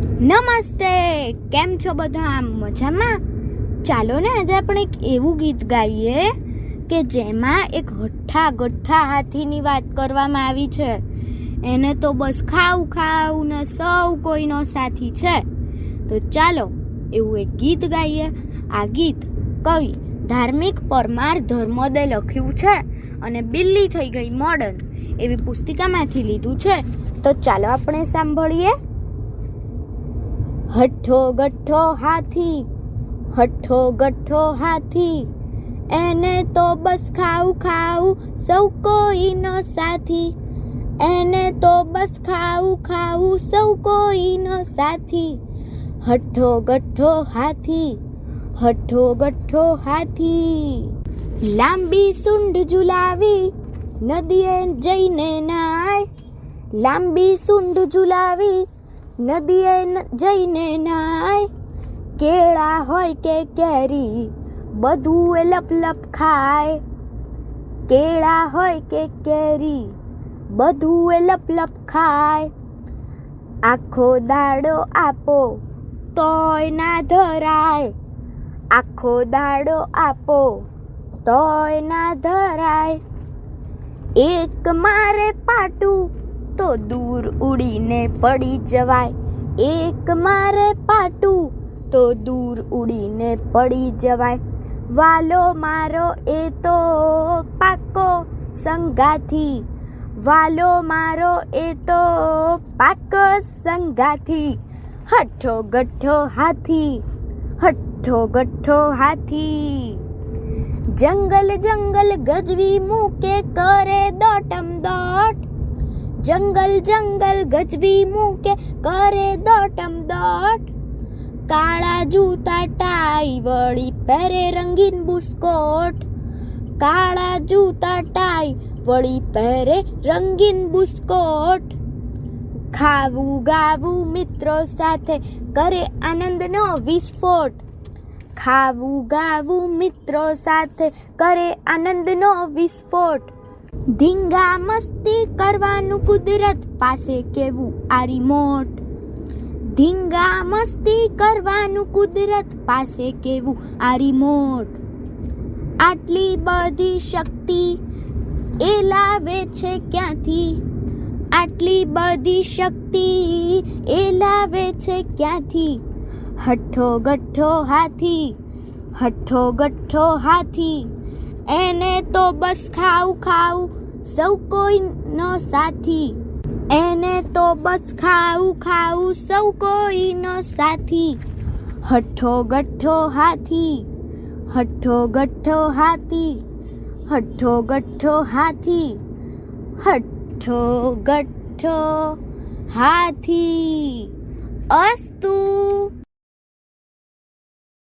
નમસ્તે, કેમ છો બધા? મજામાં? ચાલો ને આજે આપણે એક એવું ગીત ગાઈએ કે જેમાં એક હઠ્ઠા ગઠ્ઠા હાથીની વાત કરવામાં આવી છે. એને તો બસ ખાવું ખાવું ને સૌ કોઈનો સાથી છે. તો ચાલો એવું એક ગીત ગાઈએ. આ ગીત કવિ ધાર્મિક પરમાર ધર્મોદય લખ્યું છે અને બિલ્લી થઈ ગઈ મોડર્ન એવી પુસ્તિકામાંથી લીધું છે. તો ચાલો આપણે સાંભળીએ. હઠ્ઠો ગઠ્ઠો હાથી, હઠ્ઠો ગઠ્ઠો હાથી, એને તો બસ ખાવું ખાવું સૌ કોઈનો સાથી, એને તો બસ ખાવું ખાવું સૌ કોઈનો સાથી. હઠ્ઠો ગઠ્ઠો હાથી, હઠ્ઠો ગઠ્ઠો હાથી, લાંબી સૂંઢ ઝુલાવી નદીએ જઈને નાય, લાંબી સૂંઢ ઝુલાવી નદીએ જઈને નાય, કેળા હોય કે કેરી બધું એ લપ લપ ખાય, કેળા હોય કે કેરી બધું એ લપ લપ ખાય. આખો દાડો આપો તોય ના ધરાય, આખો દાડો આપો તોય ના ધરાય. એક મારે પાટું તો દૂર ઉડીને પડી જવાય, એક મારે પાટું તો દૂર ઉડીને પડી જવાય. વાલો મારો એ તો પાકો સંગાથી, વાલો મારો એ તો પાકો સંગાથી. હઠ્ઠો ગઠ્ઠો હાથી, હઠ્ઠો ગઠ્ઠો હાથી, જંગલ જંગલ ગજવી મૂકે કરે દોટમ દોટ, જંગલ જંગલ ગજવી મૂકે કરે દોટમ દોટ. કાળા જૂતા ટાઈ વળી પહેરે રંગીન બુસ્કોટ, કાળા જૂતા ટાઈ વળી પહેરે રંગીન બુસ્કોટ. ખાવું ગાવું મિત્રો સાથે કરે આનંદનો વિસ્ફોટ, ખાવું ગાવું મિત્રો સાથે કરે આનંદનો વિસ્ફોટ. ધીંગા મસ્તી કરવાનું કુદરત પાસે કેવું આ રિમોટ, ધીંગા મસ્તી કરવાનું કુદરત પાસે કેવું આ રિમોટ. આટલી બધી શક્તિ એ લાવે છે ક્યાંથી, આટલી બધી શક્તિ એ લાવે છે ક્યાંથી. હઠ્ઠો ગઠ્ઠો હાથી, હઠ્ઠો ગઠ્ઠો હાથી, એને તો બસ ખાવું ખાવું સૌ કોઈનો સાથી, એને તો બસ ખાવું ખાવું સૌ કોઈનો સાથી. હઠ્ઠો ગઠ્ઠો હાથી, હઠ્ઠો ગઠ્ઠો હાથી, હઠ્ઠો ગઠ્ઠો હાથી, હઠ્ઠો ગઠ્ઠો હાથી. અસ્તુ.